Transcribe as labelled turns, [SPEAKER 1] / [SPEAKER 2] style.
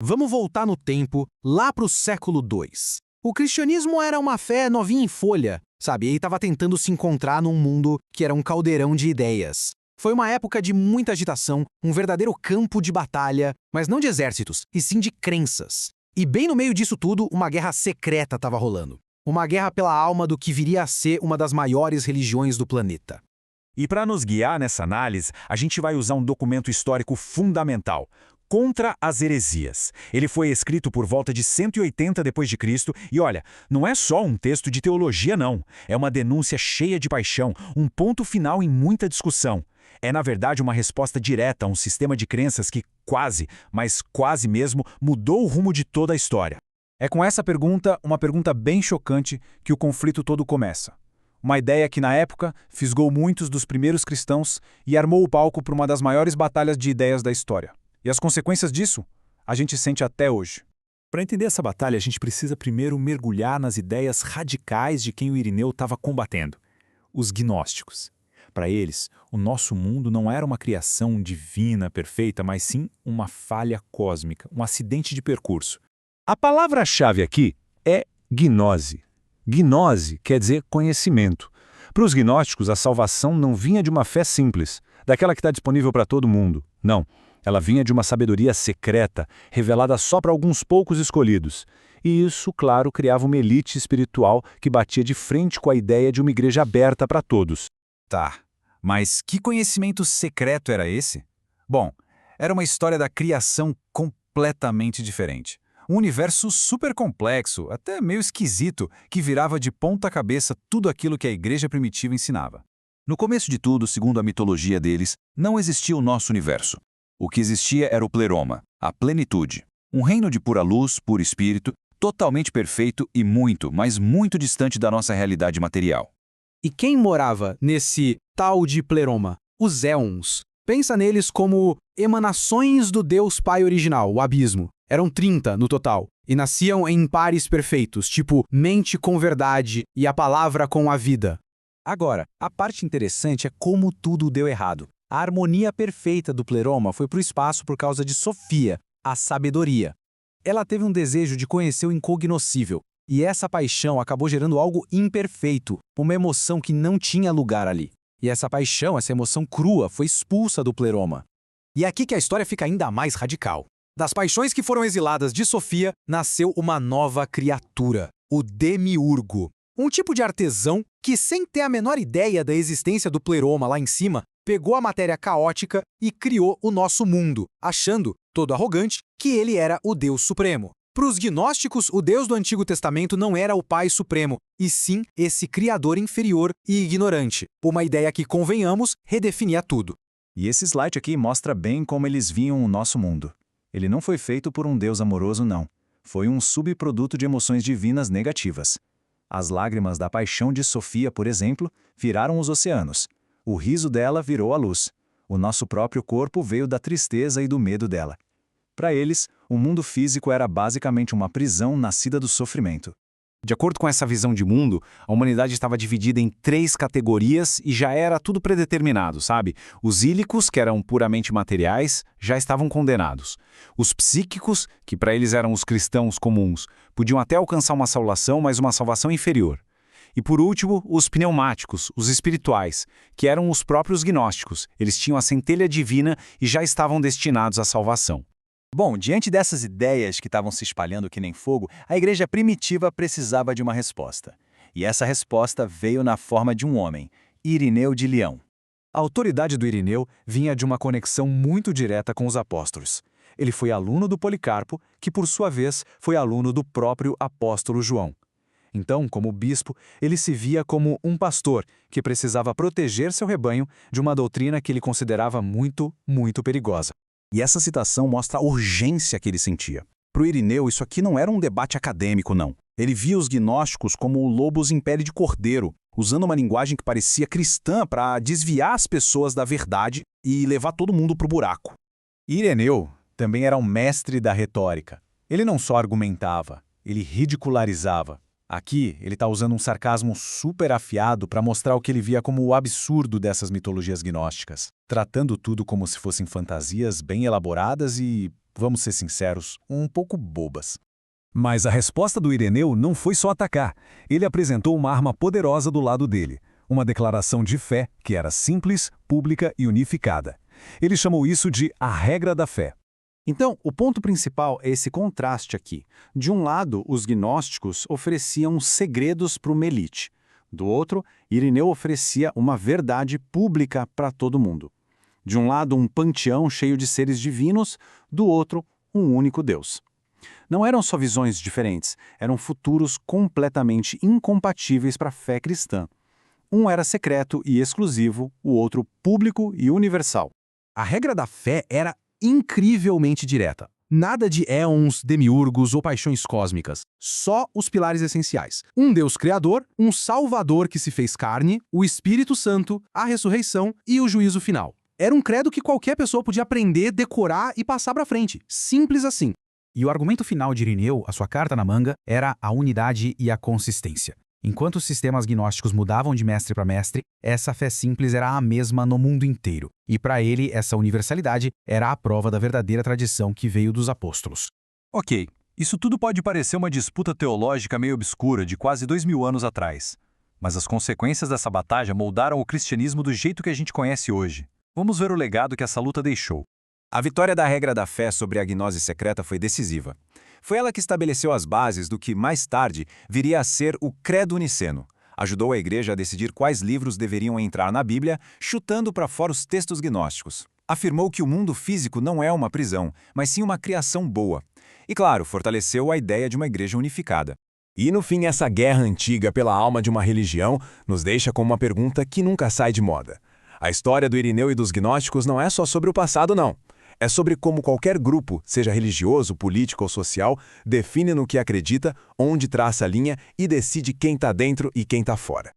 [SPEAKER 1] Vamos voltar no tempo, lá para o século II. O cristianismo era uma fé novinha em folha, sabe? E estava tentando se encontrar num mundo que era um caldeirão de ideias. Foi uma época de muita agitação, um verdadeiro campo de batalha, mas não de exércitos, e sim de crenças. E bem no meio disso tudo, uma guerra secreta estava rolando. Uma guerra pela alma do que viria a ser uma das maiores religiões do planeta.
[SPEAKER 2] E para nos guiar nessa análise, a gente vai usar um documento histórico fundamental, Contra as Heresias. Ele foi escrito por volta de 180 d.C. e olha, não é só um texto de teologia não, é uma denúncia cheia de paixão, um ponto final em muita discussão. É na verdade uma resposta direta a um sistema de crenças que quase, mas quase mesmo, mudou o rumo de toda a história. É com essa pergunta, uma pergunta bem chocante, que o conflito todo começa. Uma ideia que, na época, fisgou muitos dos primeiros cristãos e armou o palco para uma das maiores batalhas de ideias da história. E as consequências disso, a gente sente até hoje. Para entender essa batalha, a gente precisa primeiro mergulhar nas ideias radicais de quem o Irineu estava combatendo, os gnósticos. Para eles, o nosso mundo não era uma criação divina perfeita, mas sim uma falha cósmica, um acidente de percurso. A palavra-chave aqui é gnose. Gnose quer dizer conhecimento. Para os gnósticos, a salvação não vinha de uma fé simples, daquela que está disponível para todo mundo. Não, ela vinha de uma sabedoria secreta, revelada só para alguns poucos escolhidos. E isso, claro, criava uma elite espiritual que batia de frente com a ideia de uma igreja aberta para todos.
[SPEAKER 3] Tá, mas que conhecimento secreto era esse? Bom, era uma história da criação completamente diferente. Um universo super complexo, até meio esquisito, que virava de ponta cabeça tudo aquilo que a igreja primitiva ensinava. No começo de tudo, segundo a mitologia deles, não existia o nosso universo. O que existia era o pleroma, a plenitude. Um reino de pura luz, puro espírito, totalmente perfeito e muito, mas muito distante da nossa realidade material.
[SPEAKER 1] E quem morava nesse tal de pleroma? Os éons. Pensa neles como emanações do Deus Pai original, o abismo. Eram 30 no total, e nasciam em pares perfeitos, tipo mente com verdade e a palavra com a vida.
[SPEAKER 3] Agora, a parte interessante é como tudo deu errado. A harmonia perfeita do pleroma foi para o espaço por causa de Sofia, a sabedoria. Ela teve um desejo de conhecer o incognoscível, e essa paixão acabou gerando algo imperfeito, uma emoção que não tinha lugar ali. E essa paixão, essa emoção crua, foi expulsa do pleroma. E é aqui que a história fica ainda mais radical. Das paixões que foram exiladas de Sofia, nasceu uma nova criatura, o demiurgo. Um tipo de artesão que, sem ter a menor ideia da existência do pleroma lá em cima, pegou a matéria caótica e criou o nosso mundo, achando, todo arrogante, que ele era o Deus Supremo. Para os gnósticos, o Deus do Antigo Testamento não era o Pai Supremo, e sim esse Criador inferior e ignorante. Uma ideia que, convenhamos, redefinia tudo. E esse slide aqui mostra bem como eles viam o nosso mundo. Ele não foi feito por um Deus amoroso, não. Foi um subproduto de emoções divinas negativas. As lágrimas da paixão de Sofia, por exemplo, viraram os oceanos. O riso dela virou a luz. O nosso próprio corpo veio da tristeza e do medo dela. Para eles, o mundo físico era basicamente uma prisão nascida do sofrimento. De acordo com essa visão de mundo, a humanidade estava dividida em 3 categorias e já era tudo predeterminado, sabe? Os ílicos, que eram puramente materiais, já estavam condenados. Os psíquicos, que para eles eram os cristãos comuns, podiam até alcançar uma salvação, mas uma salvação inferior. E por último, os pneumáticos, os espirituais, que eram os próprios gnósticos. Eles tinham a centelha divina e já estavam destinados à salvação. Bom, diante dessas ideias que estavam se espalhando que nem fogo, a igreja primitiva precisava de uma resposta. E essa resposta veio na forma de um homem, Irineu de Leão. A autoridade do Irineu vinha de uma conexão muito direta com os apóstolos. Ele foi aluno do Policarpo, que por sua vez foi aluno do próprio apóstolo João. Então, como bispo, ele se via como um pastor que precisava proteger seu rebanho de uma doutrina que ele considerava muito, muito perigosa. E essa citação mostra a urgência que ele sentia. Para o Irineu, isso aqui não era um debate acadêmico, não. Ele via os gnósticos como lobos em pele de cordeiro, usando uma linguagem que parecia cristã para desviar as pessoas da verdade e levar todo mundo para o buraco. Irineu também era um mestre da retórica. Ele não só argumentava, ele ridicularizava. Aqui, ele está usando um sarcasmo super afiado para mostrar o que ele via como o absurdo dessas mitologias gnósticas, tratando tudo como se fossem fantasias bem elaboradas e vamos ser sinceros, um pouco bobas.
[SPEAKER 4] Mas a resposta do Ireneu não foi só atacar. Ele apresentou uma arma poderosa do lado dele. Uma declaração de fé que era simples, pública e unificada. Ele chamou isso de a regra da fé.
[SPEAKER 3] Então, o ponto principal é esse contraste aqui. De um lado, os gnósticos ofereciam segredos para o Melite. Do outro, Ireneu oferecia uma verdade pública para todo mundo. De um lado, um panteão cheio de seres divinos, do outro, um único Deus. Não eram só visões diferentes, eram futuros completamente incompatíveis para a fé cristã. Um era secreto e exclusivo, o outro público e universal.
[SPEAKER 1] A regra da fé era incrivelmente direta. Nada de éons, demiurgos ou paixões cósmicas. Só os pilares essenciais. Um Deus criador, um Salvador que se fez carne, o Espírito Santo, a ressurreição e o juízo final. Era um credo que qualquer pessoa podia aprender, decorar e passar para frente. Simples assim.
[SPEAKER 5] E o argumento final de Ireneu, a sua carta na manga, era a unidade e a consistência. Enquanto os sistemas gnósticos mudavam de mestre para mestre, essa fé simples era a mesma no mundo inteiro. E para ele, essa universalidade era a prova da verdadeira tradição que veio dos apóstolos.
[SPEAKER 4] Ok, isso tudo pode parecer uma disputa teológica meio obscura de quase 2000 anos atrás. Mas as consequências dessa batalha moldaram o cristianismo do jeito que a gente conhece hoje. Vamos ver o legado que essa luta deixou.
[SPEAKER 2] A vitória da regra da fé sobre a gnose secreta foi decisiva. Foi ela que estabeleceu as bases do que, mais tarde, viria a ser o Credo Niceno. Ajudou a Igreja a decidir quais livros deveriam entrar na Bíblia, chutando para fora os textos gnósticos. Afirmou que o mundo físico não é uma prisão, mas sim uma criação boa. E, claro, fortaleceu a ideia de uma Igreja unificada. E, no fim, essa guerra antiga pela alma de uma religião nos deixa com uma pergunta que nunca sai de moda. A história do Ireneu e dos gnósticos não é só sobre o passado, não. É sobre como qualquer grupo, seja religioso, político ou social, define no que acredita, onde traça a linha e decide quem está dentro e quem está fora.